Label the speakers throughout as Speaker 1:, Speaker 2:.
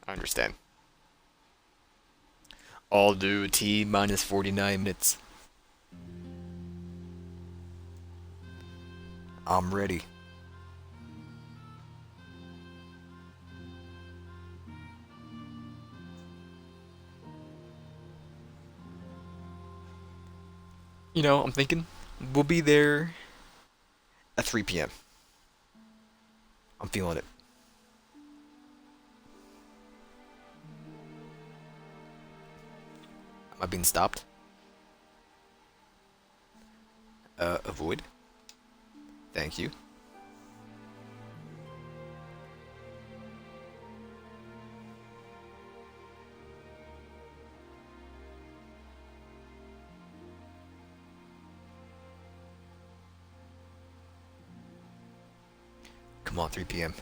Speaker 1: I understand. I'll do T minus 49 minutes. I'm ready. I'm thinking we'll be there at 3 p.m. I'm feeling it. Am I being stopped? Avoid. Thank you. Come on, 3 p.m.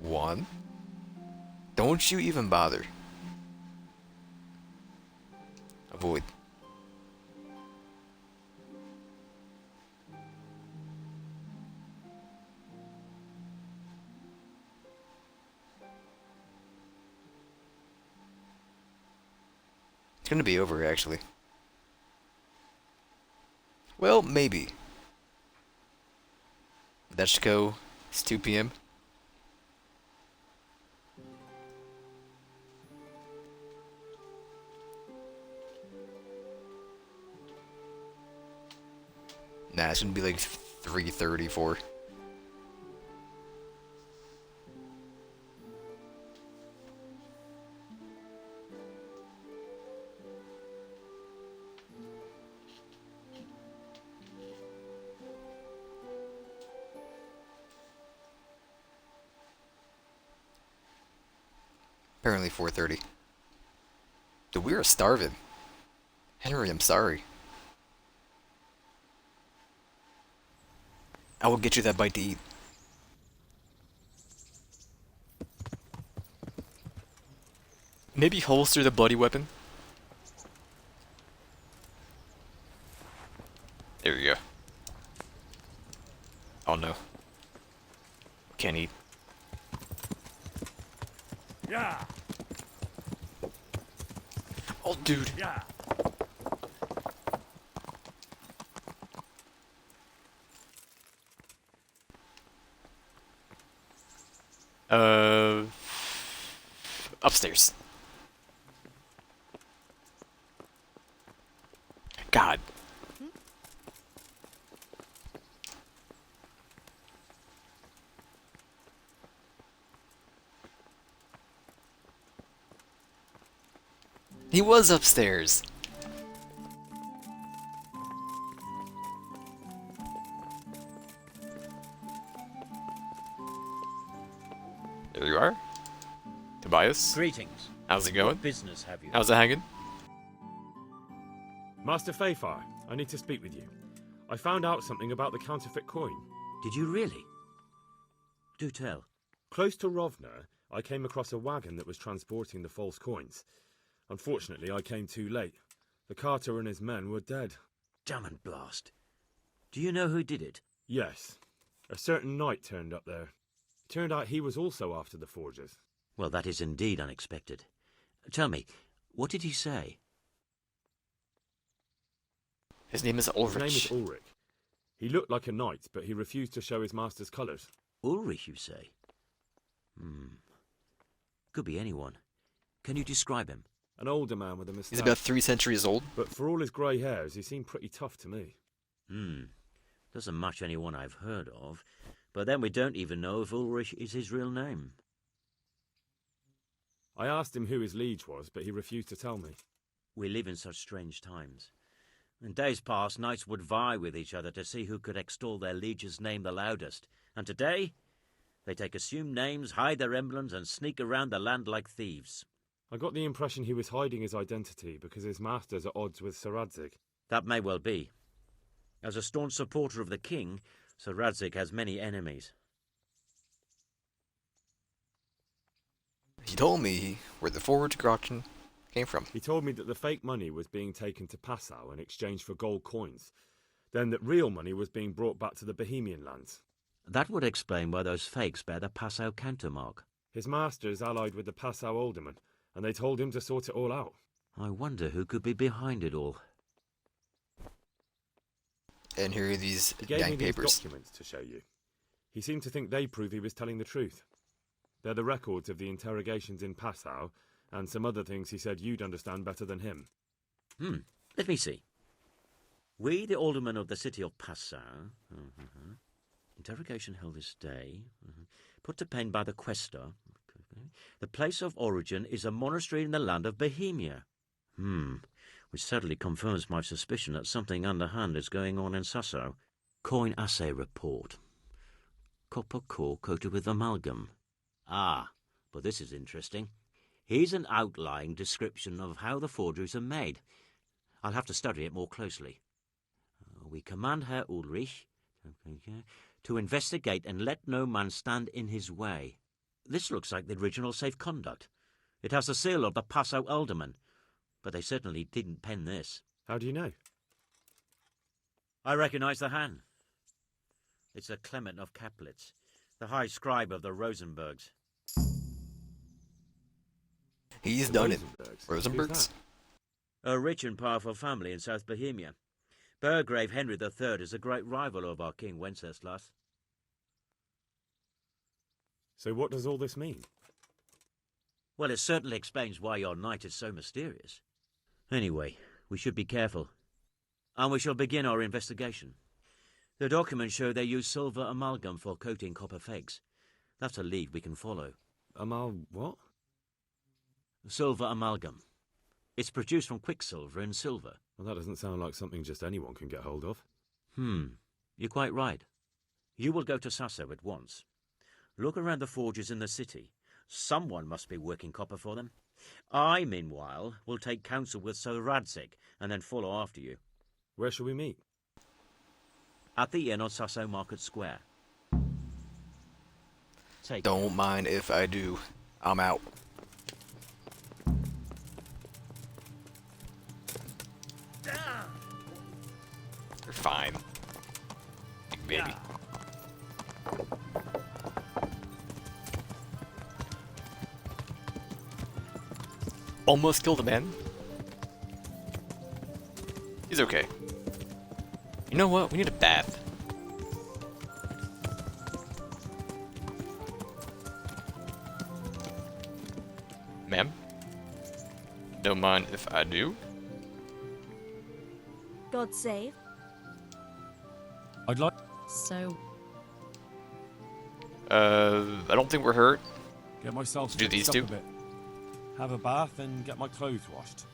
Speaker 1: One. Don't you even bother. Avoid. It's gonna be over, actually. Well, maybe. That should go. It's 2 p.m. Nah, it's gonna be like 3:34. Apparently 4:30. Dude, we are starving. Henry, I'm sorry. I will get you that bite to eat. Maybe holster the bloody weapon. There you go. Oh no. Can't eat.
Speaker 2: Yeah,
Speaker 1: Oh, dude.
Speaker 2: yeah.
Speaker 1: Uh, Upstairs. God. He was upstairs. There you are. Tobias.
Speaker 3: Greetings.
Speaker 1: How's it going?
Speaker 3: What business have you?
Speaker 1: How's it hanging?
Speaker 2: Master Fayfire, I need to speak with you. I found out something about the counterfeit coin.
Speaker 3: Did you really? Do tell.
Speaker 2: Close to Rovna, I came across a wagon that was transporting the false coins. Unfortunately, I came too late. The carter and his men were dead.
Speaker 3: Damn and blast. Do you know who did it?
Speaker 2: Yes, a certain knight turned up there. Turned out he was also after the forgers.
Speaker 3: Well, that is indeed unexpected. Tell me, what did he say?
Speaker 1: His name is
Speaker 2: His
Speaker 1: Ulrich.
Speaker 2: name is Ulrich. He looked like a knight, but he refused to show his master's colours.
Speaker 3: Ulrich, you say? Could be anyone. Can you describe him?
Speaker 2: An older man with a moustache.
Speaker 1: He's about 3 centuries old.
Speaker 2: But for all his grey hairs, he seemed pretty tough to me.
Speaker 3: Doesn't match anyone I've heard of. But then we don't even know if Ulrich is his real name.
Speaker 2: I asked him who his liege was, but he refused to tell me.
Speaker 3: We live in such strange times. In days past, knights would vie with each other to see who could extol their liege's name the loudest. And today, they take assumed names, hide their emblems, and sneak around the land like thieves.
Speaker 2: I got the impression he was hiding his identity because his master's at odds with Sir Radzig.
Speaker 3: That may well be. As a staunch supporter of the king, Sir Radzig has many enemies.
Speaker 1: He told me where the forge auction came from.
Speaker 2: He told me that the fake money was being taken to Passau in exchange for gold coins, then that real money was being brought back to the Bohemian lands.
Speaker 3: That would explain why those fakes bear the Passau countermark.
Speaker 2: His master is allied with the Passau alderman, and they told him to sort it all out.
Speaker 3: I wonder who could be behind it all.
Speaker 1: And here are these
Speaker 2: He gave me
Speaker 1: dang
Speaker 2: these
Speaker 1: papers.
Speaker 2: documents to show you. He seemed to think they prove he was telling the truth. They're the records of the interrogations in Passau, and some other things he said you'd understand better than him.
Speaker 3: Let me see. We, the aldermen of the city of Passau. Interrogation held this day. Put to pen by the quaestor. The place of origin is a monastery in the land of Bohemia. Which certainly confirms my suspicion that something underhand is going on in Sasso. Coin assay report. Copper core coated with amalgam. Ah, but this is interesting. Here's an outline description of how the forgeries are made. I'll have to study it more closely. We command Herr Ulrich to investigate and let no man stand in his way. This looks like the original safe conduct. It has the seal of the Passau alderman, but they certainly didn't pen this.
Speaker 2: How do you know?
Speaker 3: I recognize the hand. It's a Clement of Kaplitz, the high scribe of the Rosenbergs.
Speaker 1: He's
Speaker 2: The
Speaker 1: done it.
Speaker 2: Rosenbergs? Who's
Speaker 1: Rosenbergs?
Speaker 2: that?
Speaker 3: A rich and powerful family in South Bohemia. Burgrave Henry III is a great rival of our King Wenceslas.
Speaker 2: So what does all this mean?
Speaker 3: Well, it certainly explains why your night is so mysterious. Anyway, we should be careful. And we shall begin our investigation. The documents show they use silver amalgam for coating copper fakes. That's a lead we can follow.
Speaker 2: What?
Speaker 3: Silver amalgam. It's produced from quicksilver and silver.
Speaker 2: Well, that doesn't sound like something just anyone can get hold of.
Speaker 3: You're quite right. You will go to Sasso at once. Look around the forges in the city. Someone must be working copper for them. I, meanwhile, will take counsel with Sir Radzik and then follow after you.
Speaker 2: Where shall we meet?
Speaker 3: At the inn on Sasso Market Square. Take
Speaker 1: Don't mind if I do. I'm out. You're fine. Big baby. Almost killed a man. He's okay. You know what? We need a bath. Ma'am? Don't mind if I do?
Speaker 4: God save.
Speaker 5: I'd like.
Speaker 4: So,
Speaker 1: I don't think we're hurt.
Speaker 5: Get myself
Speaker 1: Do these
Speaker 5: fixed
Speaker 1: two?
Speaker 5: up a bit. Have a bath and get my clothes washed.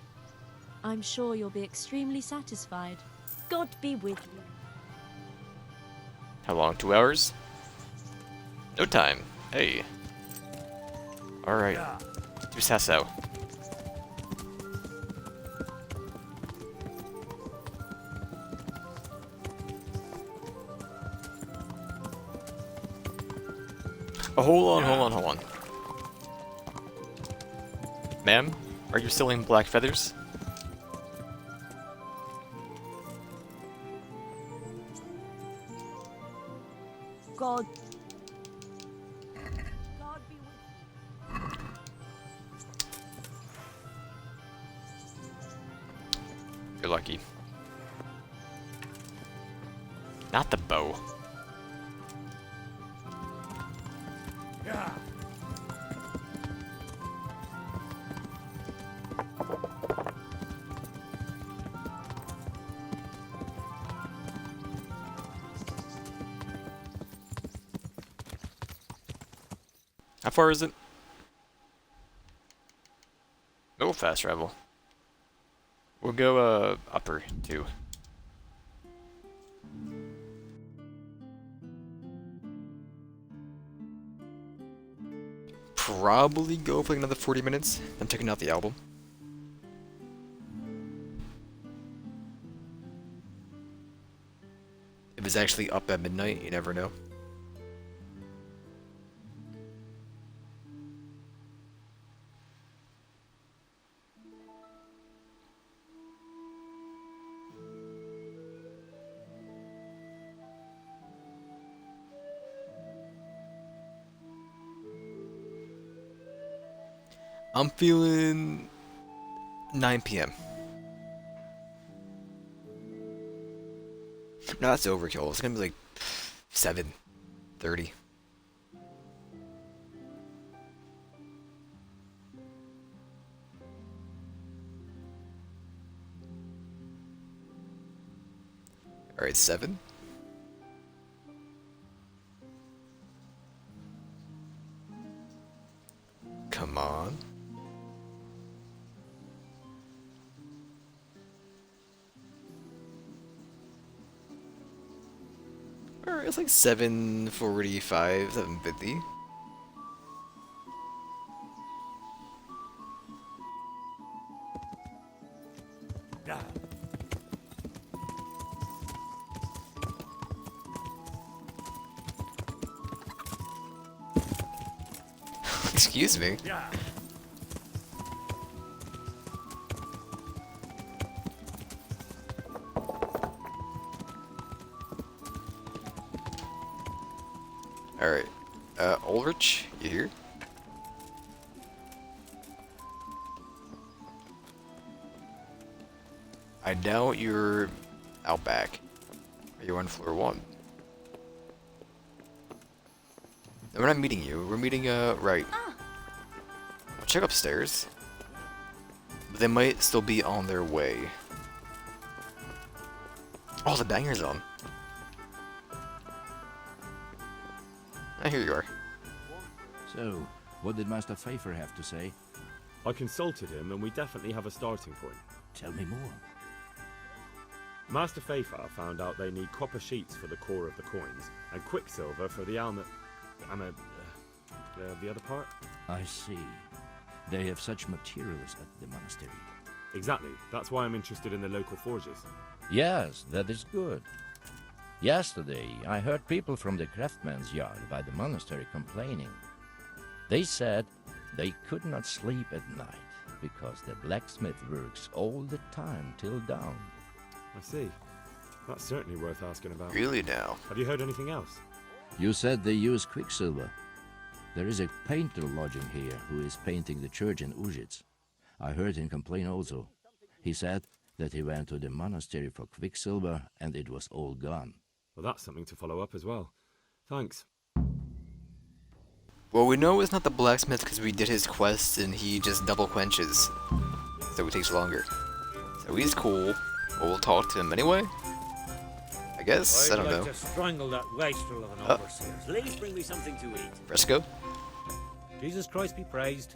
Speaker 4: I'm sure you'll be extremely satisfied. God be with you.
Speaker 1: How long? 2 hours? No time. Hey. Alright. Do Sasso. Oh, hold on. Ma'am, are you selling black feathers?
Speaker 4: God. God be with you.
Speaker 1: You're lucky. Not the bow. How far is it? No fast travel. We'll go upper too. Probably go for like another 40 minutes. I'm checking out the album. If it's actually up at midnight, you never know. I'm feeling 9 p.m. No, that's overkill. It's gonna be like 7:30. All right, 7. Come on. Alright, it's like 7:45, 7:50. Excuse me. Alright. Ulrich, you here? I doubt you're out back. You're on floor 1. No, we're not meeting you. We're meeting, right. I'll check upstairs. But they might still be on their way. Oh, the banger's on. Ah, here you are.
Speaker 6: So, what did Master Pfeiffer have to say?
Speaker 2: I consulted him, and we definitely have a starting point.
Speaker 6: Tell me more.
Speaker 2: Master Pfeiffer found out they need copper sheets for the core of the coins, and quicksilver for the the other part?
Speaker 6: I see. They have such materials at the monastery.
Speaker 2: Exactly. That's why I'm interested in the local forges.
Speaker 6: Yes, that is good. Yesterday, I heard people from the craftsman's yard by the monastery complaining. They said they could not sleep at night because the blacksmith works all the time till dawn.
Speaker 2: I see. That's certainly worth asking about.
Speaker 1: Really now?
Speaker 2: Have you heard anything else?
Speaker 6: You said they use quicksilver. There is a painter lodging here who is painting the church in Ujits. I heard him complain also. He said that he went to the monastery for quicksilver and it was all gone.
Speaker 2: Well, that's something to follow up as well. Thanks.
Speaker 1: Well, we know it's not the blacksmith because we did his quest and he just double quenches. So it takes longer. So he's cool. Well, we'll talk to him anyway? I guess? I don't know.
Speaker 3: I'd like to strangle that wastrel of an overseer. Please bring me something to eat.
Speaker 1: Fresco?
Speaker 3: Jesus Christ be praised.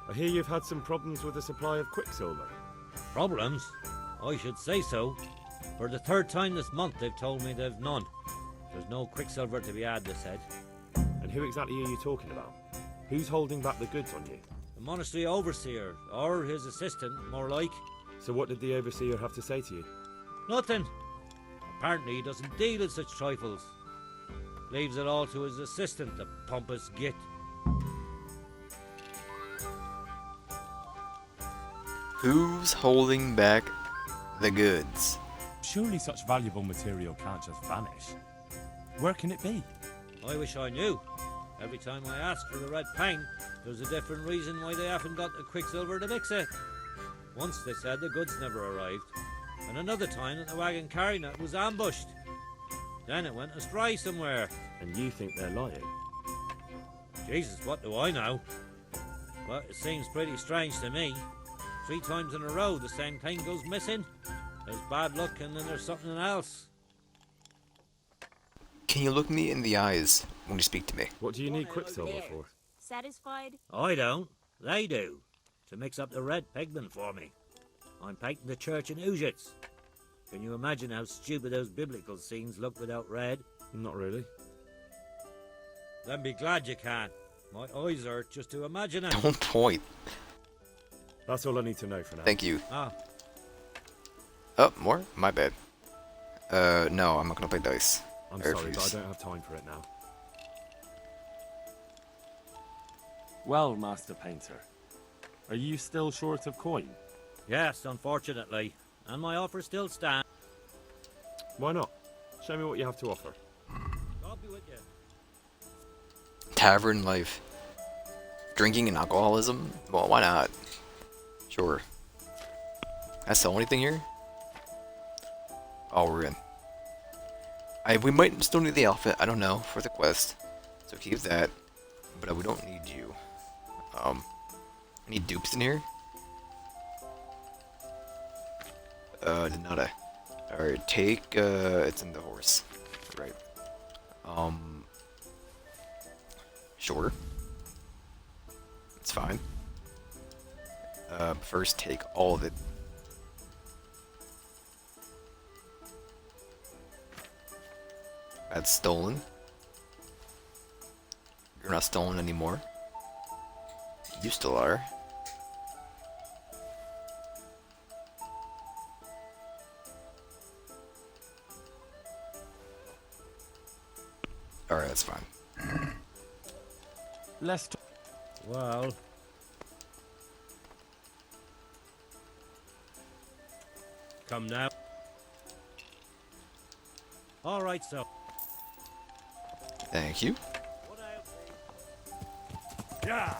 Speaker 2: I hear you've had some problems with the supply of quicksilver.
Speaker 3: Problems? I should say so. For the 3rd time this month they've told me they've none. There's no quicksilver to be had, they said.
Speaker 2: And who exactly are you talking about? Who's holding back the goods on you?
Speaker 3: The monastery overseer, or his assistant, more like.
Speaker 2: So what did the overseer have to say to you?
Speaker 3: Nothing. Apparently he doesn't deal in such trifles. Leaves it all to his assistant, the pompous git.
Speaker 1: Who's holding back the goods?
Speaker 5: Surely such valuable material can't just vanish. Where can it be?
Speaker 3: I wish I knew. Every time I ask for the red paint, there's a different reason why they haven't got the quicksilver to mix it. Once they said the goods never arrived, and another time that the wagon carrying it was ambushed. Then it went astray somewhere.
Speaker 2: And you think they're lying?
Speaker 3: Jesus, what do I know? But it seems pretty strange to me. 3 times in a row the same thing goes missing. There's bad luck and then there's something else.
Speaker 1: Can you look me in the eyes when you speak to me?
Speaker 2: What do you need quicksilver for?
Speaker 4: Satisfied?
Speaker 3: I don't. They do. To mix up the red pigment for me. I'm painting the church in Ujits. Can you imagine how stupid those biblical scenes look without red?
Speaker 2: Not really.
Speaker 3: Then be glad you can. My eyes hurt just to imagine it.
Speaker 1: Don't point.
Speaker 2: That's all I need to know for now.
Speaker 1: Thank you.
Speaker 3: Ah,
Speaker 1: Oh, more? My bad. No, I'm not gonna play dice.
Speaker 2: I'm
Speaker 1: I
Speaker 2: sorry, but
Speaker 1: refuse.
Speaker 2: I don't have time for it now.
Speaker 5: Well, Master Painter, are you still short of coin?
Speaker 3: yes, unfortunately. And my offer still stands.
Speaker 2: Why not? Show me what you have to offer.
Speaker 3: God be with you.
Speaker 1: Tavern life. Drinking and alcoholism? Well, why not? Sure. That's the only thing here? Oh, we're in. We might still need the outfit, I don't know, for the quest. So keep that. But we don't need you. Any dupes in here? Did not I? Alright, take, it's in the horse. Right. Sure. It's fine. First take all of it. That's stolen. You're not stolen anymore. You still are. Alright, that's fine.
Speaker 5: Let's talk.
Speaker 3: Well, come now. All right, so.
Speaker 1: Thank you.
Speaker 5: Yeah.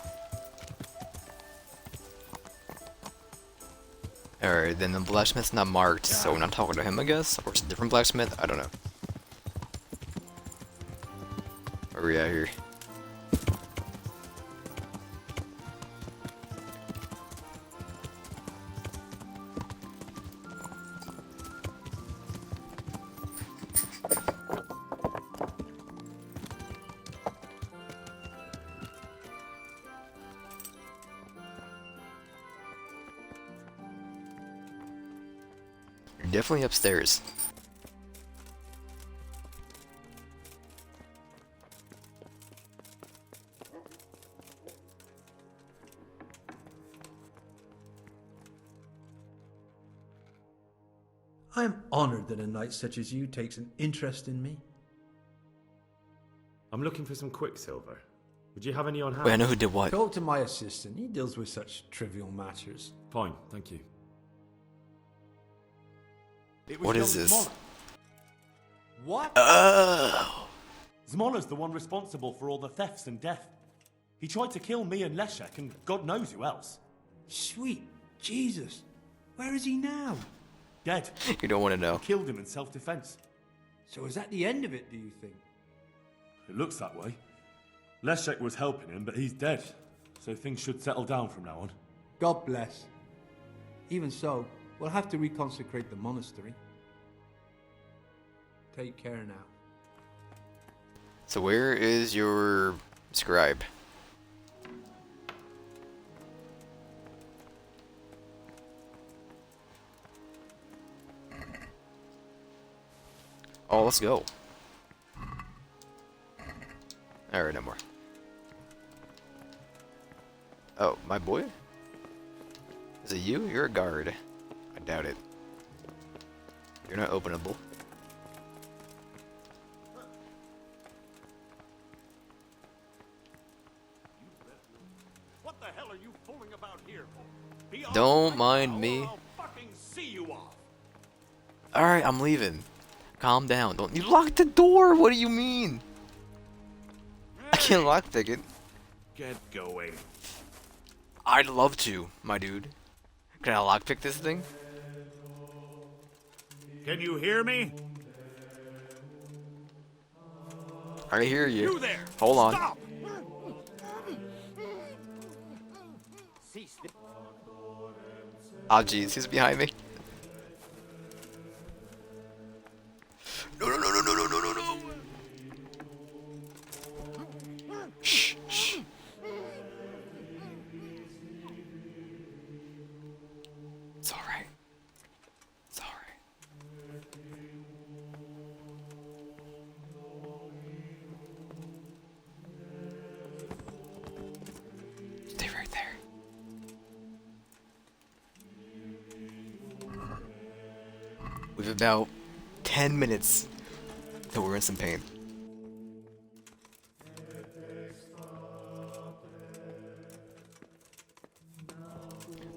Speaker 1: Alright, then the blacksmith's not marked, so we're not talking to him, I guess? Or it's a different blacksmith? I don't know. Where are we at here? You're definitely upstairs.
Speaker 7: I am honored that a knight such as you takes an interest in me.
Speaker 2: I'm looking for some quicksilver. Would you have any on hand?
Speaker 1: Wait, I know who did what.
Speaker 7: Talk to my assistant. He deals with such trivial matters.
Speaker 2: Fine, thank you.
Speaker 1: What is this?
Speaker 7: What?
Speaker 1: Oh!
Speaker 5: Zmola's the one responsible for all the thefts and death. He tried to kill me and Leszek and God knows who else.
Speaker 7: Sweet Jesus. Where is he now?
Speaker 5: Dead.
Speaker 1: You don't want to know.
Speaker 5: Killed him in self-defense.
Speaker 7: So is that the end of it, do you think?
Speaker 5: It looks that way. Leszek was helping him, but he's dead. So things should settle down from now on.
Speaker 7: God bless. Even so, we'll have to reconsecrate the monastery. Take care now.
Speaker 1: So where is your scribe? Oh, let's go. Alright, no more. Oh, my boy? Is it you? You're a guard. I doubt it. You're not openable.
Speaker 5: What the hell are you fooling about here for?
Speaker 1: Don't mind me.
Speaker 5: I'll fucking see you off.
Speaker 1: Alright, I'm leaving. Calm down. Don't you lock the door? What do you mean? I can't lockpick it.
Speaker 5: Get going.
Speaker 1: I'd love to, my dude. Can I lockpick this thing?
Speaker 5: Can you hear me?
Speaker 1: I hear you.
Speaker 5: You there!
Speaker 1: Hold on.
Speaker 5: Stop!
Speaker 1: Oh jeez, he's behind me. No, no, no, no, no, no, no, no, no. Shh, shh. It's alright. It's alright. Stay right there. We've about 10 minutes till we're in some pain.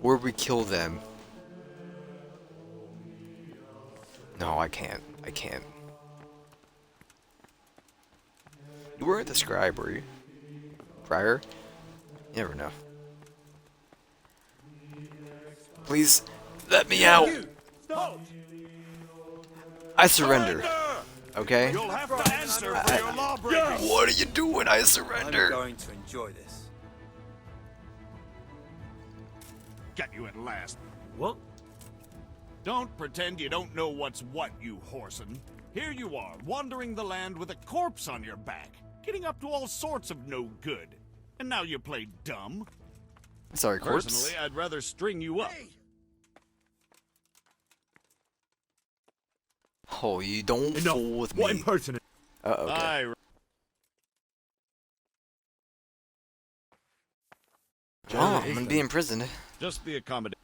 Speaker 1: Or we kill them. No, I can't. I can't. You weren't the scribe, were you? Prior? You never know. Please, let me out! I surrender. Okay?
Speaker 8: You'll have to answer for your lawbreaking.
Speaker 1: What are you doing? I surrender.
Speaker 9: I'm going to enjoy this.
Speaker 8: Get you at last.
Speaker 2: What?
Speaker 8: Don't pretend you don't know what's what, you whoreson. Here you are, wandering the land with a corpse on your back, getting up to all sorts of no good. And now you play dumb?
Speaker 1: Sorry, corpse.
Speaker 8: Personally, I'd rather string you up.
Speaker 1: Oh, you don't
Speaker 2: Enough.
Speaker 1: fool with
Speaker 2: What
Speaker 1: me.
Speaker 2: impertinent?
Speaker 1: Okay.
Speaker 8: Aye.
Speaker 1: Well, I'm gonna be imprisoned.
Speaker 8: Just be accommodated.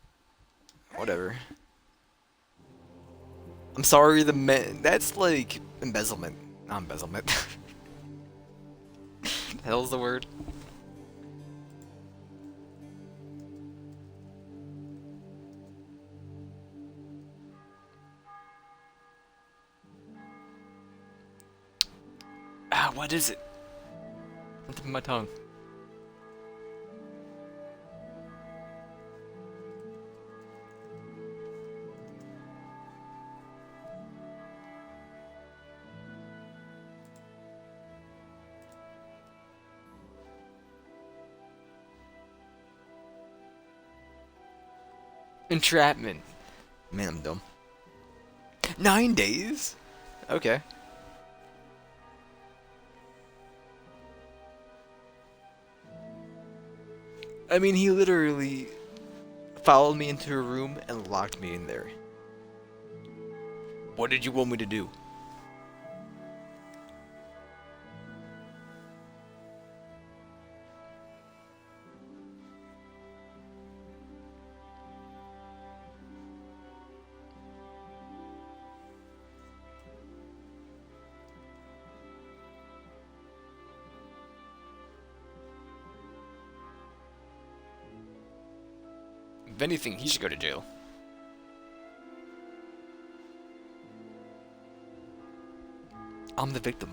Speaker 1: Whatever. I'm sorry, the man. That's like embezzlement. Not embezzlement. The hell's the word? Ah, what is it? On the tip of my tongue. Entrapment. Man, I'm dumb. 9 days? Okay. I mean, he literally followed me into a room and locked me in there. What did you want me to do? If anything, he should go to jail. I'm the victim.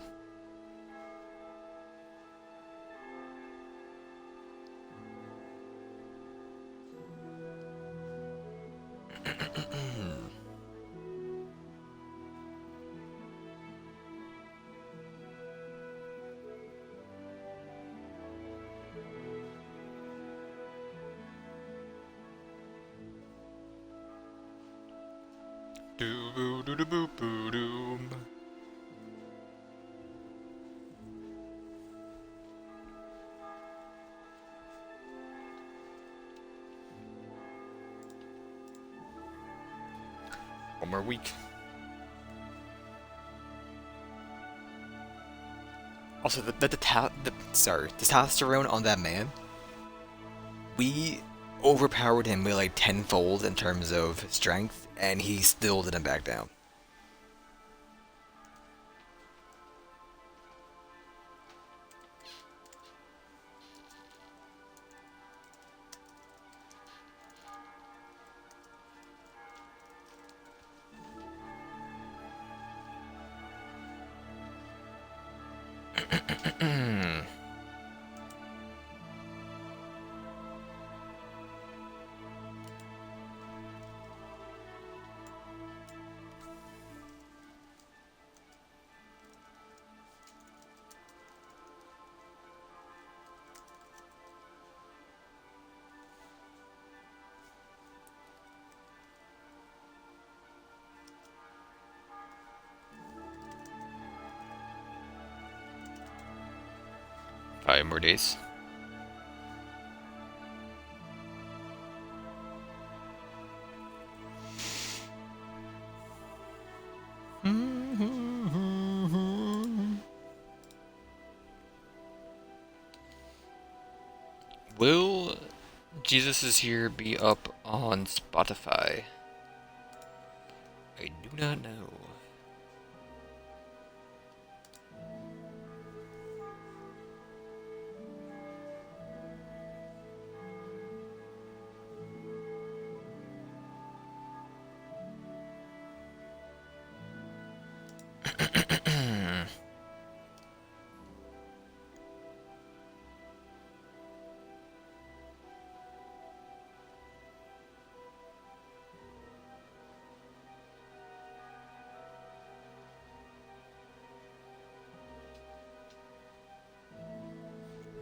Speaker 1: Doo-boo-doo-doo-boo-doom. One more week. Also, the testosterone on that man, we overpowered him by like tenfold in terms of strength, and he still didn't back down. Five more days. Will Jesus Is Here be up on Spotify? I do not know.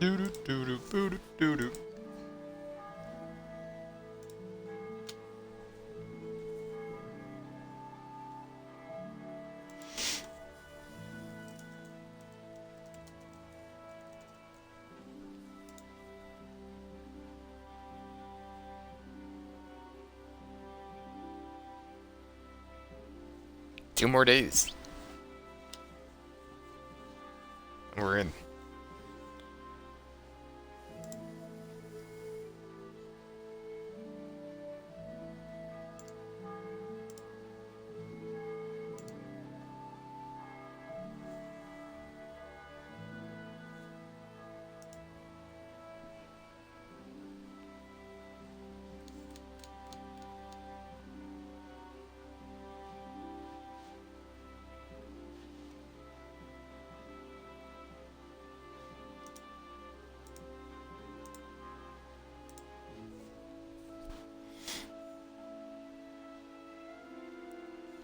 Speaker 1: Do do do do do do do. 2 more days. We're in.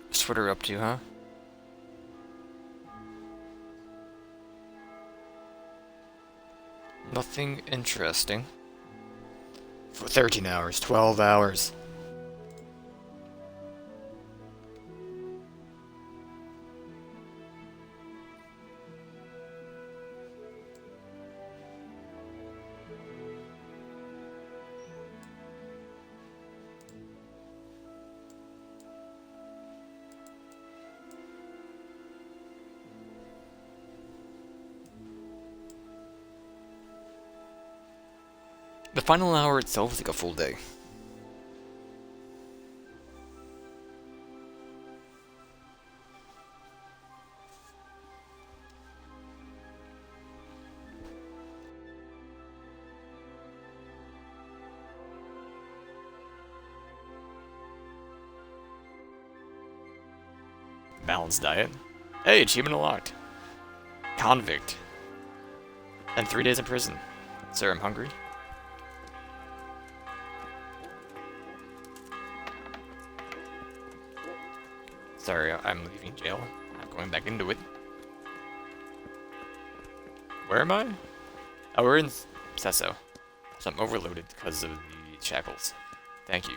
Speaker 1: That's what we're up to, huh? Nothing interesting. For 13 hours, 12 hours. The final hour itself is like a full day. Balanced diet. Hey, achievement unlocked. Convict. And 3 days in prison. Sir, I'm hungry. Sorry, I'm leaving jail. I'm going back into it. Where am I? Oh, we're in Sesso. So I'm overloaded because of the shackles. Thank you.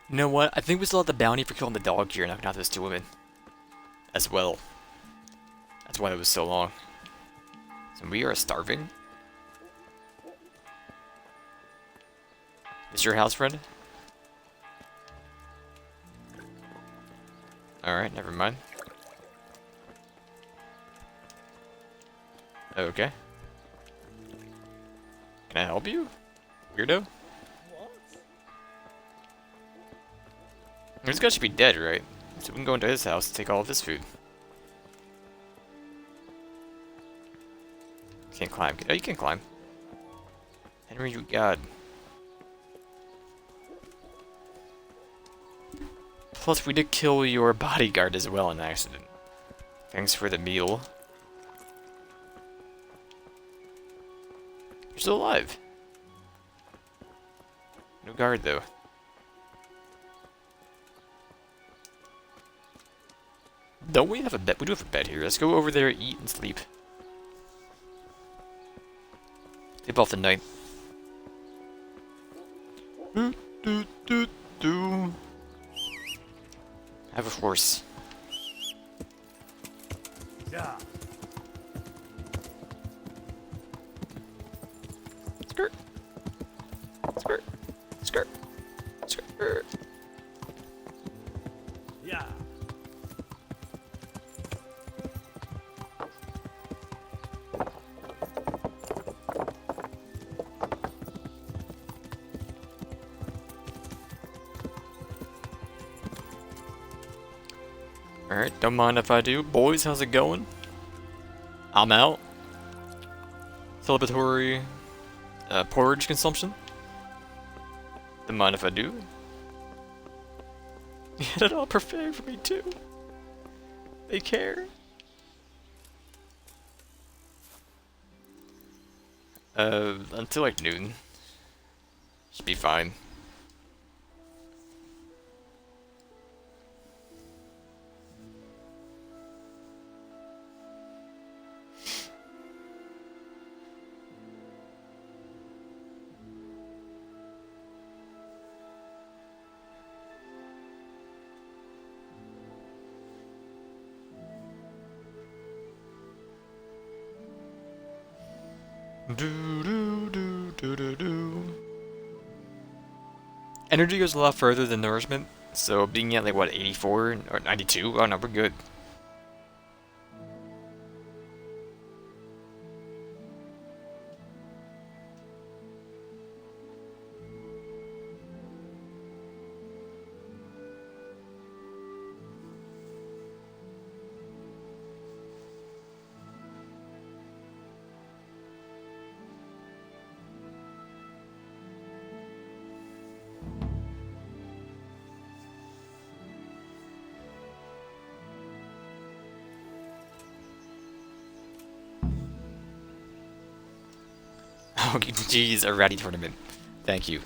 Speaker 1: You know what? I think we still have the bounty for killing the dog here, and knocking out those 2 women. As well. That's why it was so long. So we are starving. Is your house, friend? Alright, never mind. Okay. Can I help you? Weirdo? This guy should be dead, right? So we can go into his house and take all of his food. Can't climb. Oh, you can climb. Henry, you god. Plus, we did kill your bodyguard as well in accident. Thanks for the meal. You're still alive. No guard, though. Don't we have a bed? We do have a bed here. Let's go over there, eat, and sleep. Sleep off the night. Do, do, do, do. Have a horse.
Speaker 5: Yeah.
Speaker 1: Skirt. Skirt. Skirt. Skirt.
Speaker 5: Yeah.
Speaker 1: Alright, don't mind if I do. Boys, how's it going? I'm out. Celebratory porridge consumption. Don't mind if I do. You had it all prepared for me too. They care. Until like noon. Should be fine. Energy goes a lot further than nourishment, so being at like what 84 or 92, oh no, we're good. Oh, geez, a ratty tournament. Thank you.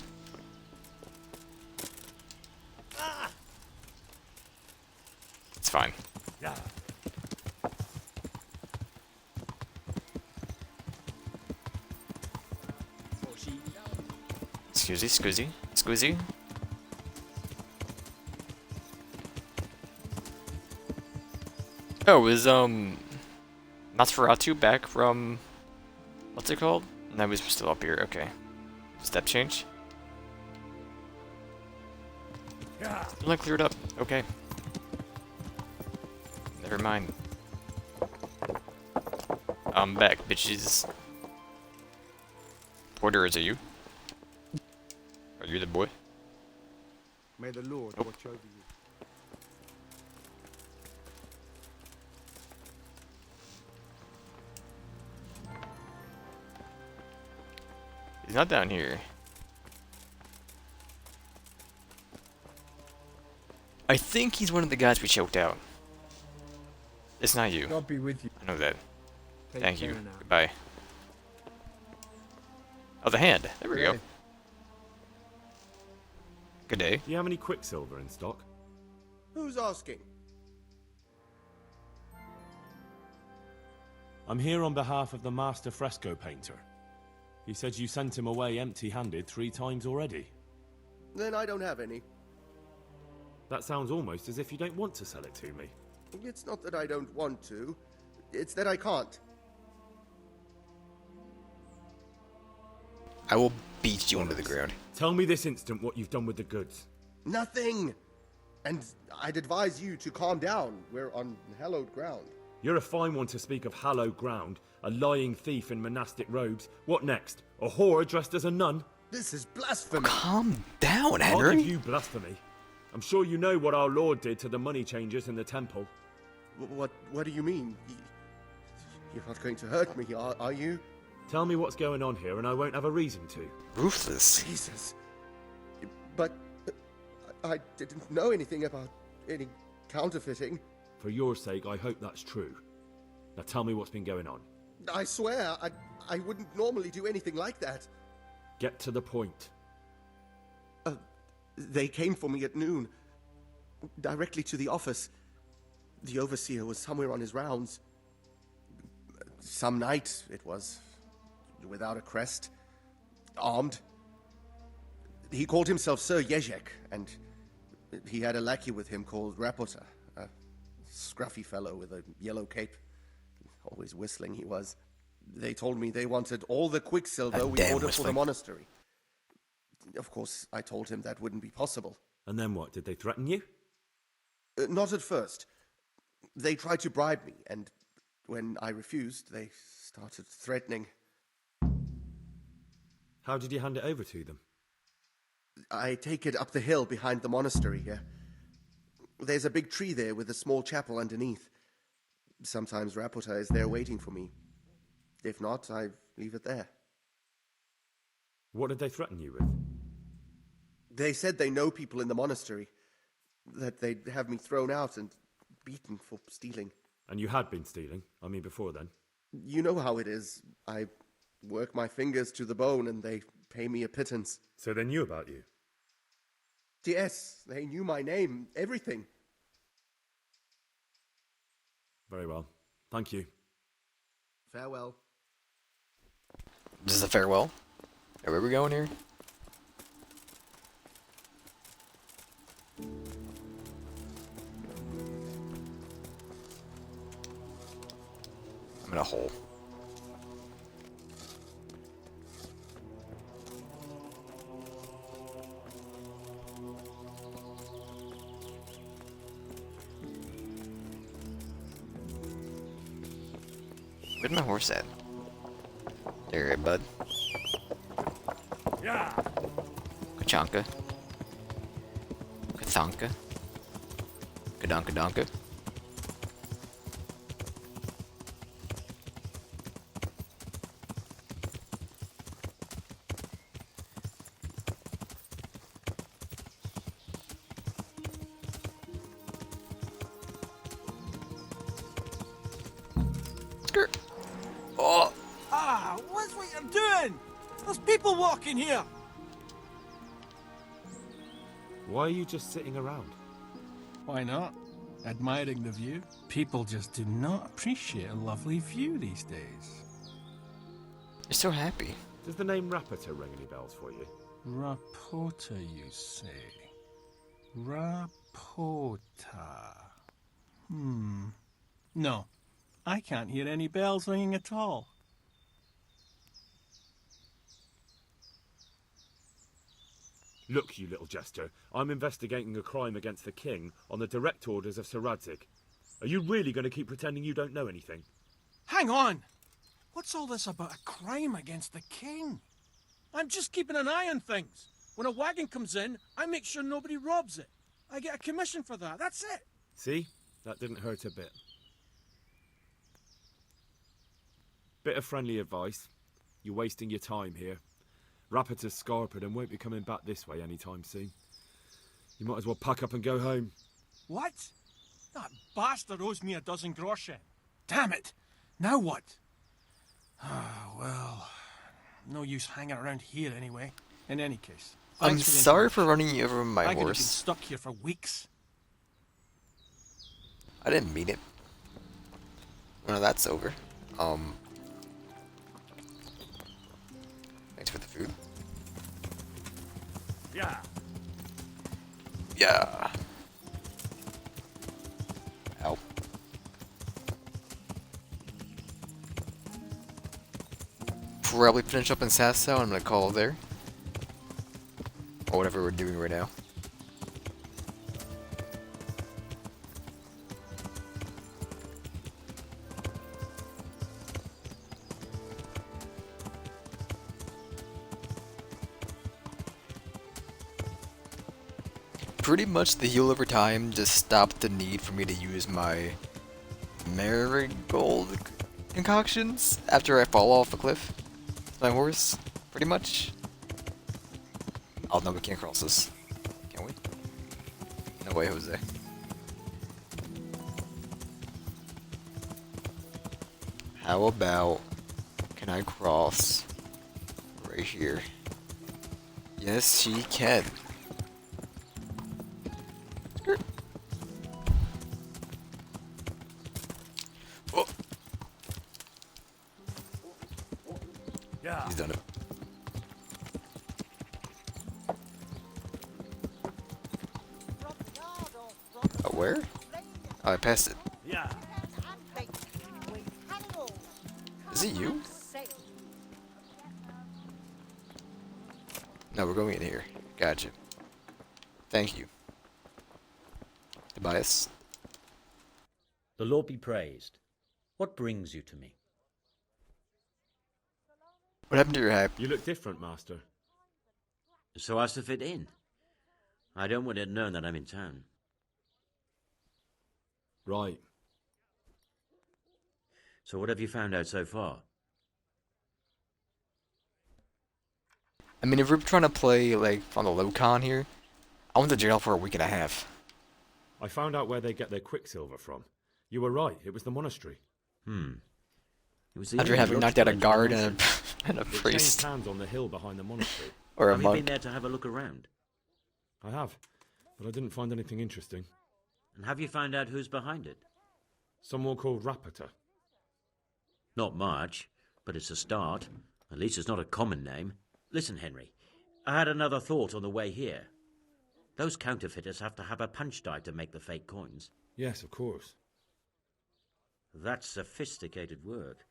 Speaker 1: It's fine. Excuse me. Oh, is Nosferatu back from what's it called? No, he's still up here. Okay. Step change. Still not cleared up. Okay. Never mind. I'm back, bitches. Porter, is it you? Are you the boy?
Speaker 9: May the Lord watch over you.
Speaker 1: He's not down here. I think he's one of the guys we choked out. It's not you.
Speaker 9: God be with you.
Speaker 1: I know that.
Speaker 9: Take
Speaker 1: Thank you.
Speaker 9: care now.
Speaker 1: Goodbye. Oh, the hand. There we go.
Speaker 9: Hey.
Speaker 1: Good day.
Speaker 2: Do you have any quicksilver in stock?
Speaker 9: Who's asking?
Speaker 5: I'm here on behalf of the master fresco painter. He said you sent him away empty-handed 3 times already.
Speaker 9: Then I don't have any.
Speaker 2: That sounds almost as if you don't want to sell it to me.
Speaker 9: It's not that I don't want to. It's that I can't.
Speaker 1: I will beat you into the ground.
Speaker 2: Tell me this instant what you've done with the goods.
Speaker 9: Nothing! And I'd advise you to calm down. We're on hallowed ground.
Speaker 2: You're a fine one to speak of hallowed ground, a lying thief in monastic robes. What next? A whore dressed as a nun?
Speaker 9: This is blasphemy!
Speaker 1: Calm down,
Speaker 2: I'll
Speaker 1: Henry.
Speaker 2: give you blasphemy. I'm sure you know what our Lord did to the money changers in the temple.
Speaker 9: What do you mean? You're not going to hurt me, are you?
Speaker 2: Tell me what's going on here and I won't have a reason to.
Speaker 1: Ruthless.
Speaker 9: Jesus. But I didn't know anything about any counterfeiting.
Speaker 2: For your sake, I hope that's true. Now tell me what's been going on.
Speaker 9: I swear, I wouldn't normally do anything like that.
Speaker 2: Get to the point.
Speaker 9: They came for me at noon, directly to the office. The overseer was somewhere on his rounds. Some night, it was, without a crest, armed. He called himself Sir Jezek, and he had a lackey with him called Rapota, a scruffy fellow with a yellow cape. Always whistling he was. They told me they wanted all the quicksilver we ordered for the monastery. Of course, I told him that wouldn't be possible.
Speaker 2: And then what? Did they threaten you?
Speaker 9: Not at first. They tried to bribe me, and when I refused, they started threatening.
Speaker 2: How did you hand it over to them?
Speaker 9: I take it up the hill behind the monastery here. There's a big tree there with a small chapel underneath. Sometimes Rapota is there waiting for me. If not, I leave it there.
Speaker 2: What did they threaten you with?
Speaker 9: They said they know people in the monastery, that they'd have me thrown out and beaten for stealing.
Speaker 2: And you had been stealing? I mean, before then?
Speaker 9: You know how it is. I work my fingers to the bone and they pay me a pittance.
Speaker 2: So they knew about you?
Speaker 9: Yes, they knew my name, everything.
Speaker 2: Very well. Thank you.
Speaker 9: Farewell.
Speaker 1: This is a farewell. Where are we going here? I'm in a hole. Where'd my horse at? There, bud.
Speaker 2: Yeah.
Speaker 1: Kachanka. Kathanka. Kadanka Donka. Skirt. Oh!
Speaker 10: Ah, what's what you're doing? There's people walking here.
Speaker 2: Why are you just sitting around?
Speaker 10: Why not? Admiring the view. People just do not appreciate a lovely view these days.
Speaker 1: You're so happy.
Speaker 2: Does the name Rapita ring any bells for you?
Speaker 10: Rapota, you say? Rapota. No, I can't hear any bells ringing at all.
Speaker 2: Look, you little jester, I'm investigating a crime against the king on the direct orders of Sir Radzig. Are you really going to keep pretending you don't know anything?
Speaker 10: Hang on! What's all this about a crime against the king? I'm just keeping an eye on things. When a wagon comes in, I make sure nobody robs it. I get a commission for that, that's it.
Speaker 2: See? That didn't hurt a bit. Bit of friendly advice. You're wasting your time here. Rapita's scarpered and won't be coming back this way anytime soon. You might as well pack up and go home.
Speaker 10: What? That bastard owes me a dozen groschen. Damn it! Now what? Ah, well, no use hanging around here anyway. In any case,
Speaker 1: I'm
Speaker 10: thanks for the
Speaker 1: sorry
Speaker 10: information.
Speaker 1: for running you over my
Speaker 10: I could have been
Speaker 1: horse.
Speaker 10: stuck here for weeks.
Speaker 1: I didn't mean it. Well, that's over. Thanks for the food.
Speaker 2: Yeah.
Speaker 1: Yeah. Ow. Probably finish up in Sasau. I'm gonna call it there. Or whatever we're doing right now. Pretty much the heal over time just stopped the need for me to use my marigold concoctions after I fall off a cliff. My horse, pretty much. Oh no, we can't cross this. Can we? No way, Jose. How about, can I cross right here? Yes, she can. Skirt. Oh.
Speaker 2: Yeah.
Speaker 1: He's done it. Oh, where? Oh, I passed it.
Speaker 2: Yeah.
Speaker 1: Is it you? No, we're going in here. Gotcha. Thank you. Tobias.
Speaker 3: The Lord be praised. What brings you to me?
Speaker 1: What happened to your hat?
Speaker 2: You look different, Master.
Speaker 3: So as to fit in. I don't want it known that I'm in town.
Speaker 2: Right.
Speaker 3: So what have you found out so far?
Speaker 1: I mean, if we're trying to play, like, on the low-con here, I went to jail for a week and a half.
Speaker 2: I found out where they get their quicksilver from. You were right, it was the monastery.
Speaker 3: It was the
Speaker 1: After
Speaker 3: only
Speaker 1: having knocked out a
Speaker 3: lodge
Speaker 1: guard
Speaker 3: village.
Speaker 1: and a, and a
Speaker 2: It changed
Speaker 1: priest.
Speaker 2: hands on the hill behind the monastery.
Speaker 1: Or a
Speaker 3: Have you been
Speaker 1: monk.
Speaker 3: there to have a look around?
Speaker 2: I have, but I didn't find anything interesting.
Speaker 3: And have you found out who's behind it?
Speaker 2: Someone called Rapita.
Speaker 3: Not much, but it's a start. At least it's not a common name. Listen, Henry, I had another thought on the way here. Those counterfeiters have to have a punch die to make the fake coins.
Speaker 2: Yes, of course.
Speaker 3: That's sophisticated work.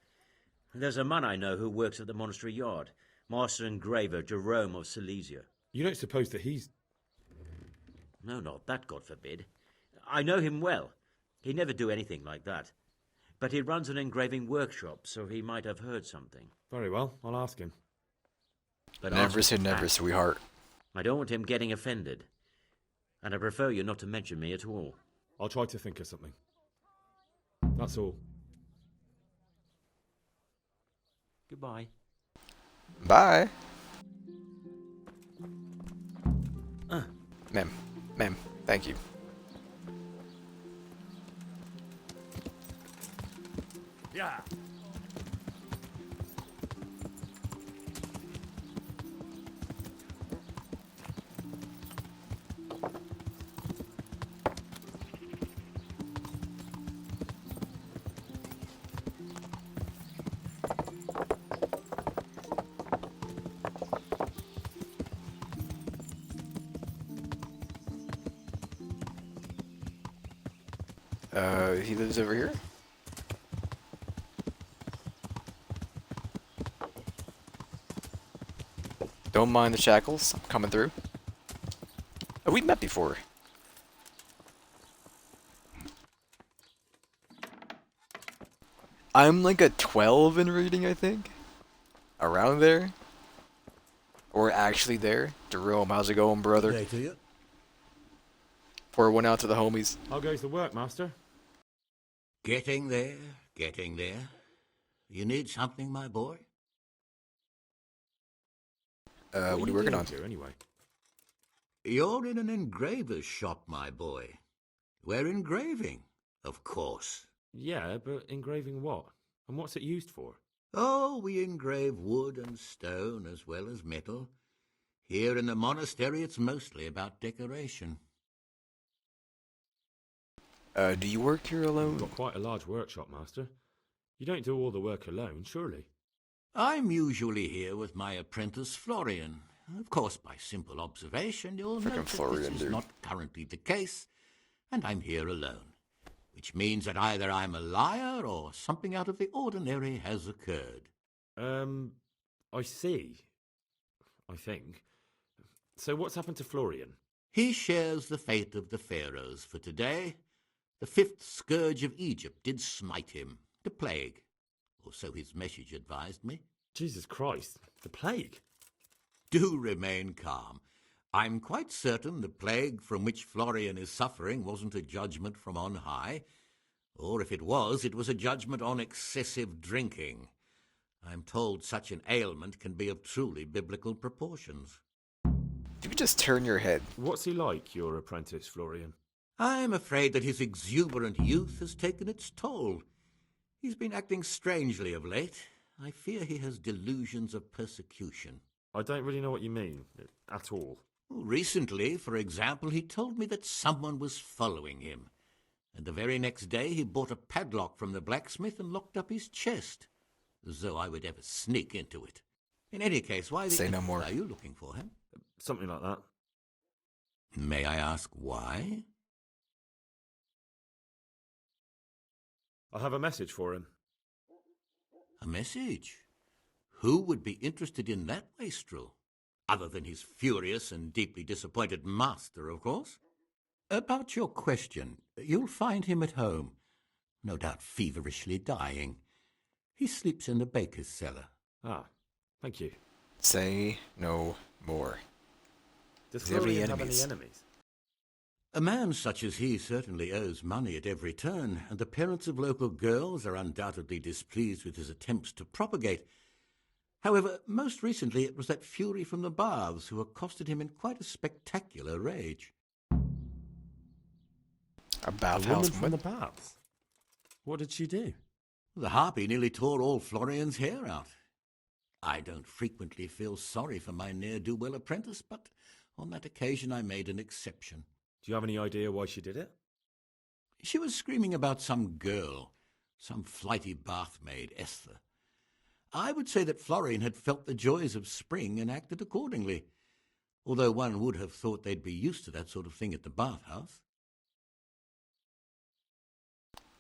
Speaker 3: There's a man I know who works at the monastery yard, Master Engraver Jerome of Silesia.
Speaker 2: You don't suppose that he's...
Speaker 3: No, not that, God forbid. I know him well. He'd never do anything like that. but he runs an engraving workshop, so he might have heard something.
Speaker 2: Very well, I'll ask him.
Speaker 3: But
Speaker 1: Never
Speaker 3: ask
Speaker 1: say
Speaker 3: him
Speaker 1: never,
Speaker 3: back.
Speaker 1: sweetheart.
Speaker 3: I don't want him getting offended. And I prefer you not to mention me at all.
Speaker 2: I'll try to think of something. That's all.
Speaker 3: Goodbye.
Speaker 1: Bye. Ma'am, thank you.
Speaker 2: Yeah.
Speaker 1: He lives over here? Don't mind the shackles, I'm coming through. Oh, we met before. I'm like a 12 in reading, I think. Around there. Or actually there. Jerome, how's it going, brother?
Speaker 11: Day to you.
Speaker 1: Pour one out to the homies.
Speaker 2: How goes the work, Master?
Speaker 11: Getting there, getting there. You need something, my boy?
Speaker 1: What are you working on?
Speaker 2: Here, anyway?
Speaker 11: You're in an engraver's shop, my boy. We're engraving, of course.
Speaker 2: Yeah, but engraving what? And what's it used for?
Speaker 11: Oh, we engrave wood and stone as well as metal. Here in the monastery, it's mostly about decoration.
Speaker 1: Do you work here alone?
Speaker 2: You've got quite a large workshop, Master. You don't do all the work alone, surely?
Speaker 11: I'm usually here with my apprentice, Florian. Of course, by simple observation, you'll
Speaker 1: Frickin'
Speaker 11: note that
Speaker 1: Florian,
Speaker 11: this is
Speaker 1: dude.
Speaker 11: not currently the case, and I'm here alone, which means that either I'm a liar or something out of the ordinary has occurred.
Speaker 2: I see. I think. So what's happened to Florian?
Speaker 11: He shares the fate of the pharaohs, for today the fifth scourge of Egypt did smite him, the plague, or so his message advised me.
Speaker 2: Jesus Christ, the plague?
Speaker 11: Do remain calm. I'm quite certain the plague from which Florian is suffering wasn't a judgment from on high, or if it was a judgment on excessive drinking. I'm told such an ailment can be of truly biblical proportions.
Speaker 1: You could just turn your head.
Speaker 2: What's he like, your apprentice, Florian?
Speaker 11: I'm afraid that his exuberant youth has taken its toll. He's been acting strangely of late. I fear he has delusions of persecution.
Speaker 2: I don't really know what you mean, at all.
Speaker 11: Recently, for example, he told me that someone was following him, and the very next day he bought a padlock from the blacksmith and locked up his chest, as though I would ever sneak into it. In any case, why the
Speaker 1: Say no
Speaker 11: F
Speaker 1: more.
Speaker 11: are you looking for him?
Speaker 2: Something like that.
Speaker 11: May I ask why?
Speaker 2: I have a message for him.
Speaker 11: A message? Who would be interested in that wastrel? Other than his furious and deeply disappointed master, of course. About your question, you'll find him at home, no doubt feverishly dying. He sleeps in the baker's cellar.
Speaker 2: Ah, thank you.
Speaker 1: Say no more.
Speaker 2: Does
Speaker 1: Does he have any
Speaker 2: Florian have any
Speaker 1: enemies?
Speaker 2: enemies?
Speaker 11: A man such as he certainly owes money at every turn, and the parents of local girls are undoubtedly displeased with his attempts to propagate. However, most recently it was that fury from the baths who accosted him in quite a spectacular rage.
Speaker 1: A
Speaker 2: A
Speaker 1: bathhouse
Speaker 2: woman from the baths? What did she do?
Speaker 11: The harpy nearly tore all Florian's hair out. I don't frequently feel sorry for my ne'er-do-well apprentice, but on that occasion I made an exception.
Speaker 2: Do you have any idea why she did it?
Speaker 11: She was screaming about some girl, some flighty bathmaid, Esther. I would say that Florian had felt the joys of spring and acted accordingly, although one would have thought they'd be used to that sort of thing at the bathhouse.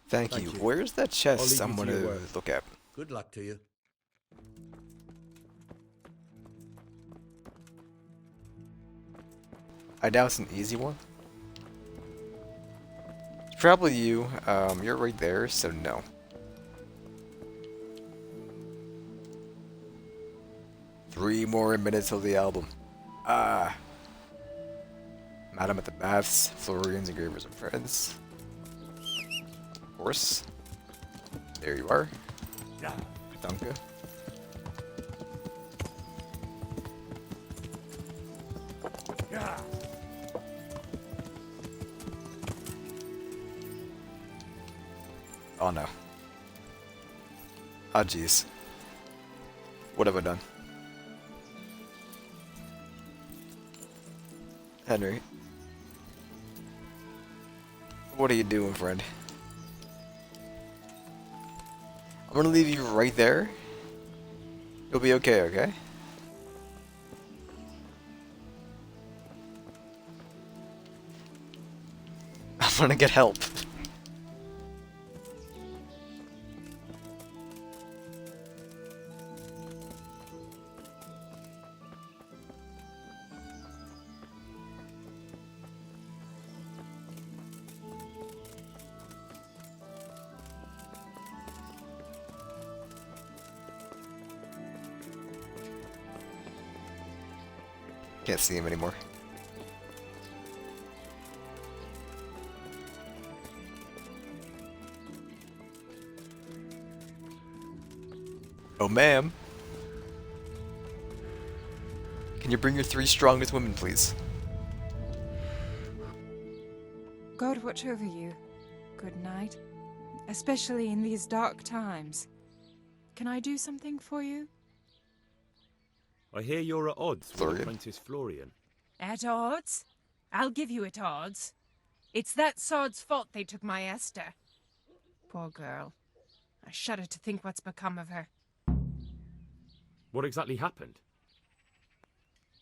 Speaker 1: Thank you. Where's that chest?
Speaker 2: I'll leave you
Speaker 1: I'm
Speaker 2: to
Speaker 1: gonna
Speaker 2: your work.
Speaker 1: look at.
Speaker 11: Good luck to you.
Speaker 1: I doubt it's an easy one. It's probably you. You're right there, so no. 3 more minutes of the album. Ah. Madam at the Baths, Florian's Engravers and Friends. Of course. There you are. Danke. Oh no. Ah, jeez. What have I done? Henry. What are you doing, friend? I'm gonna leave you right there. You'll be okay, okay? I'm gonna get help. Can't see him anymore. Oh, ma'am. Can you bring your 3 strongest women, please?
Speaker 12: God watch over you. Good night. Especially in these dark times. Can I do something for you?
Speaker 2: I hear you're at odds with Apprentice Florian.
Speaker 12: At odds? I'll give you at odds. It's that sod's fault they took my Esther. Poor girl. I shudder to think what's become of her.
Speaker 2: What exactly happened?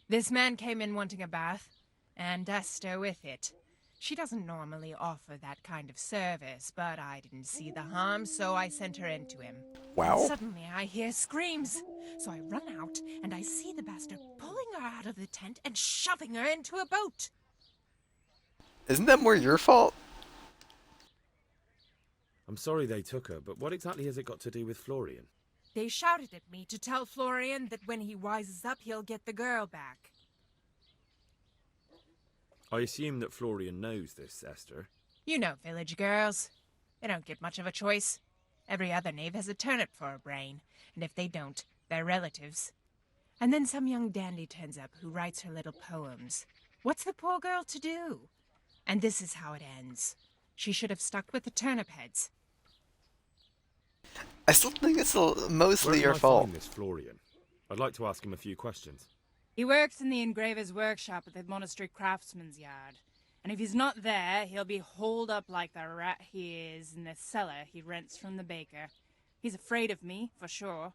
Speaker 12: This man came in wanting a bath, and Esther with it. She doesn't normally offer that kind of service, but I didn't see the harm, so I sent her in to him.
Speaker 1: Wow.
Speaker 12: And suddenly I hear screams, so I run out, and I see the bastard pulling her out of the tent and shoving her into a boat.
Speaker 1: Isn't that more your fault?
Speaker 2: I'm sorry they took her, but what exactly has it got to do with Florian?
Speaker 12: They shouted at me to tell Florian that when he wises up, he'll get the girl back.
Speaker 2: I assume that Florian knows this, Esther.
Speaker 12: You know village girls. They don't get much of a choice. Every other knave has a turnip for a brain, and if they don't, they're relatives. And then some young dandy turns up who writes her little poems. What's the poor girl to do? And this is how it ends. She should have stuck with the turnip heads.
Speaker 1: I still think it's mostly your
Speaker 2: Where can I
Speaker 1: fault.
Speaker 2: find this Florian? I'd like to ask him a few questions.
Speaker 12: He works in the engraver's workshop at the monastery craftsman's yard. And if he's not there, he'll be holed up like the rat he is in the cellar he rents from the baker. He's afraid of me, for sure.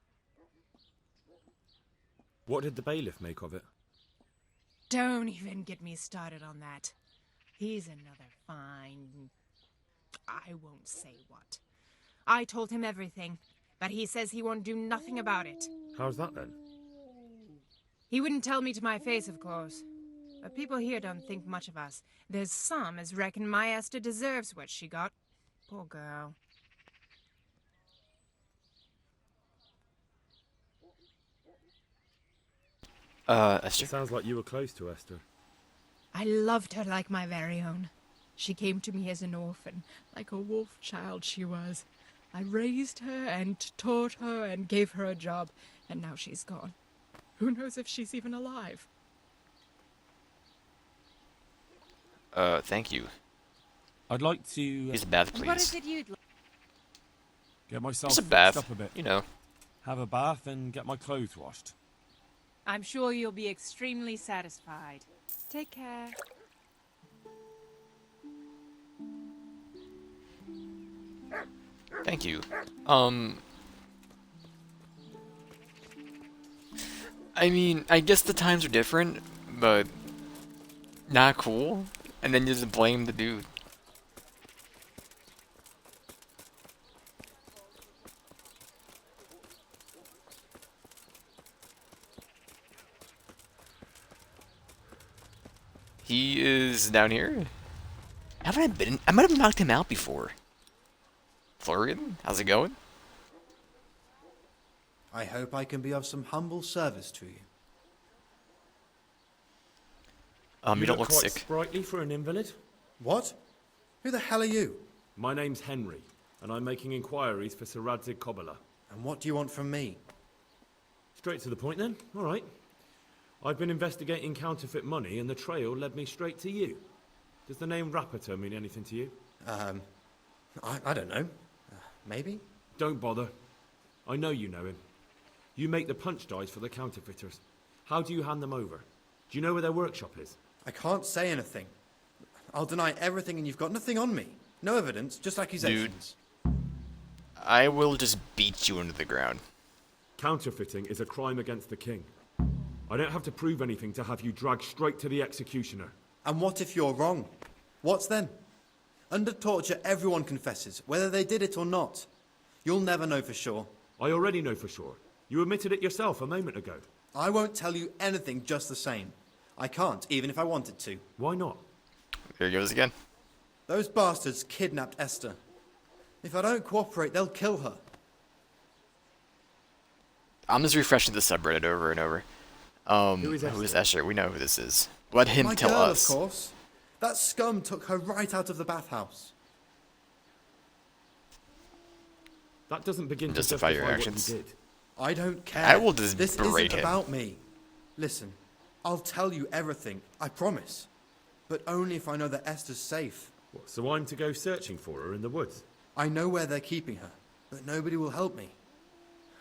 Speaker 2: What did the bailiff make of it?
Speaker 12: Don't even get me started on that. He's another fine... I won't say what. I told him everything, but he says he won't do nothing about it.
Speaker 2: How's that then?
Speaker 12: He wouldn't tell me to my face, of course. But people here don't think much of us. There's some as reckon my Esther deserves what she got. Poor girl.
Speaker 1: Esther?
Speaker 2: It sounds like you were close to Esther.
Speaker 12: I loved her like my very own. She came to me as an orphan, like a wolf child she was. I raised her and taught her and gave her a job, and now she's gone. Who knows if she's even alive?
Speaker 1: Thank you.
Speaker 2: I'd like to...
Speaker 1: Use a bath, please.
Speaker 12: What is it you'd like?
Speaker 2: Get myself
Speaker 1: Just a
Speaker 2: fixed
Speaker 1: bath,
Speaker 2: up a bit.
Speaker 1: you know.
Speaker 2: Have a bath and get my clothes washed.
Speaker 12: I'm sure you'll be extremely satisfied. Take care.
Speaker 1: Thank you. I mean, I guess the times are different, but not cool. And then you just blame the dude. He is down here. Haven't I been? I might have knocked him out before. Florian, how's it going?
Speaker 13: I hope I can be of some humble service to you.
Speaker 1: You don't look
Speaker 2: quite
Speaker 1: sick.
Speaker 2: sprightly for an invalid.
Speaker 13: What? Who the hell are you?
Speaker 2: My name's Henry, and I'm making inquiries for Sir Radzig Kobyla.
Speaker 13: And what do you want from me?
Speaker 2: Straight to the point then. All right. I've been investigating counterfeit money, and the trail led me straight to you. Does the name Rapiter mean anything to you?
Speaker 13: I don't know. Maybe?
Speaker 2: Don't bother. I know you know him. You make the punch dice for the counterfeiters. How do you hand them over? Do you know where their workshop is?
Speaker 13: I can't say anything. I'll deny everything and you've got nothing on me. No evidence, just accusations.
Speaker 1: Dude, I will just beat you into the ground.
Speaker 2: Counterfeiting is a crime against the king. I don't have to prove anything to have you dragged straight to the executioner.
Speaker 13: And what if you're wrong? What's then? Under torture, everyone confesses, whether they did it or not. You'll never know for sure.
Speaker 2: I already know for sure. You admitted it yourself a moment ago.
Speaker 13: I won't tell you anything just the same. I can't, even if I wanted to.
Speaker 2: Why not?
Speaker 1: There he goes again.
Speaker 13: Those bastards kidnapped Esther. If I don't cooperate, they'll kill her.
Speaker 1: I'm just refreshing the subreddit over and over. Who is Esther? We know who this is. Let him
Speaker 13: My
Speaker 1: tell
Speaker 13: girl,
Speaker 1: us.
Speaker 13: Of course. That scum took her right out of the bathhouse.
Speaker 2: That doesn't begin
Speaker 1: Justify
Speaker 2: to
Speaker 1: your
Speaker 2: justify
Speaker 1: actions.
Speaker 2: what you did.
Speaker 13: I don't care.
Speaker 1: I will just
Speaker 13: this
Speaker 1: berate
Speaker 13: isn't
Speaker 1: him.
Speaker 13: about me. Listen, I'll tell you everything, I promise. But only if I know that Esther's safe.
Speaker 2: What, so I'm to go searching for her in the woods?
Speaker 13: I know where they're keeping her, but nobody will help me.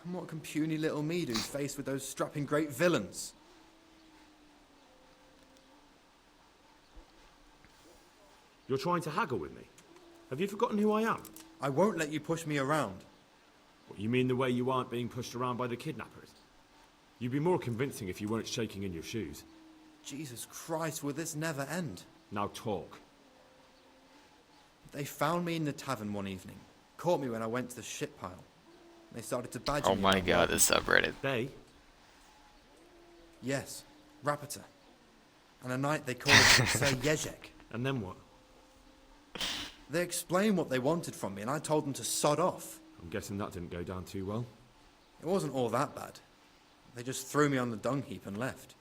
Speaker 13: And what can puny little me do faced with those strapping great villains?
Speaker 2: You're trying to haggle with me? Have you forgotten who I am?
Speaker 13: I won't let you push me around.
Speaker 2: What, you mean the way you aren't being pushed around by the kidnappers? You'd be more convincing if you weren't shaking in your shoes.
Speaker 13: Jesus Christ, will this never end?
Speaker 2: Now talk.
Speaker 13: They found me in the tavern one evening. Caught me when I went to the shit pile. They started to badger
Speaker 1: Oh
Speaker 13: me.
Speaker 1: my
Speaker 13: about
Speaker 1: god,
Speaker 13: working.
Speaker 1: this subreddit.
Speaker 2: They?
Speaker 13: Yes, Rapiter. And a night they called it Sir Jezek.
Speaker 2: And then what?
Speaker 13: They explained what they wanted from me and I told them to sod off.
Speaker 2: I'm guessing that didn't go down too well.
Speaker 13: It wasn't all that bad. They just threw me on the dung heap and left.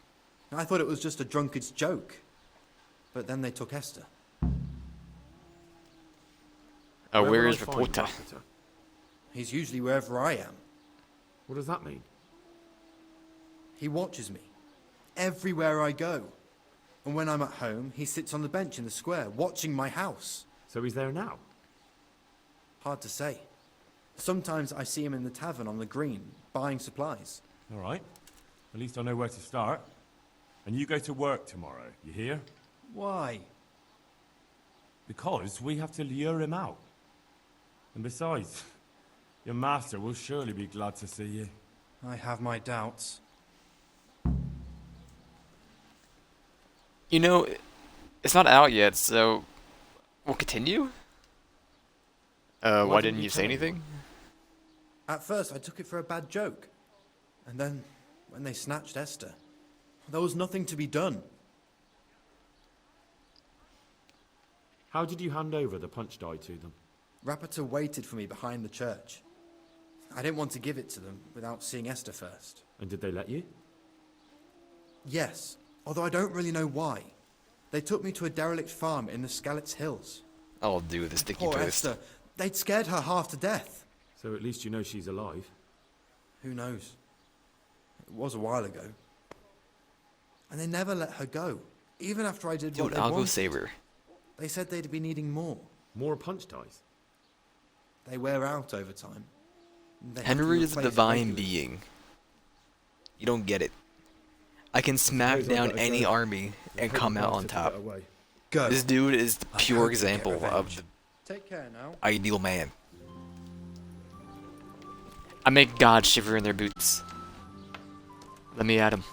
Speaker 13: I thought it was just a drunkard's joke. But then they took Esther.
Speaker 1: Oh, where
Speaker 2: will
Speaker 1: is
Speaker 2: I find
Speaker 1: Reporter?
Speaker 2: Rapiter?
Speaker 13: He's usually wherever I am.
Speaker 2: What does that mean?
Speaker 13: He watches me. Everywhere I go. And when I'm at home, he sits on the bench in the square, watching my house.
Speaker 2: So he's there now?
Speaker 13: Hard to say. Sometimes I see him in the tavern on the green, buying supplies.
Speaker 2: All right. At least I know where to start. And you go to work tomorrow, you hear?
Speaker 13: Why?
Speaker 2: Because we have to lure him out. And besides, your master will surely be glad to see you.
Speaker 13: I have my doubts.
Speaker 1: You know, it's not out yet, so we'll continue? Why didn't you say anything?
Speaker 13: At first, I took it for a bad joke. And then, when they snatched Esther, there was nothing to be done.
Speaker 2: How did you hand over the punch die to them?
Speaker 13: Rapiter waited for me behind the church. I didn't want to give it to them without seeing Esther first.
Speaker 2: And did they let you?
Speaker 13: Yes, although I don't really know why. They took me to a derelict farm in the Skalitz Hills.
Speaker 1: I'll do the sticky
Speaker 13: Poor
Speaker 1: post.
Speaker 13: Esther. They'd scared her half to death.
Speaker 2: So at least you know she's alive.
Speaker 13: Who knows? It was a while ago. And they never let her go, even after I did what
Speaker 1: Dude,
Speaker 13: they
Speaker 1: I'll go
Speaker 13: wanted.
Speaker 1: save her.
Speaker 13: They said they'd be needing more.
Speaker 2: More punch dice?
Speaker 13: They wear out over time. They have to
Speaker 1: Henry
Speaker 13: be
Speaker 1: is a
Speaker 13: replaced
Speaker 1: divine
Speaker 13: regularly.
Speaker 1: being. You don't get it. I can smack
Speaker 2: suppose I
Speaker 1: down
Speaker 2: better
Speaker 1: any
Speaker 2: go.
Speaker 1: army and come out on top.
Speaker 13: Go.
Speaker 1: This dude is the
Speaker 13: I
Speaker 1: pure
Speaker 13: hope you get
Speaker 1: example of
Speaker 13: revenge.
Speaker 1: the
Speaker 13: Take care now.
Speaker 1: ideal man. I make God shiver in their boots. Let me at him.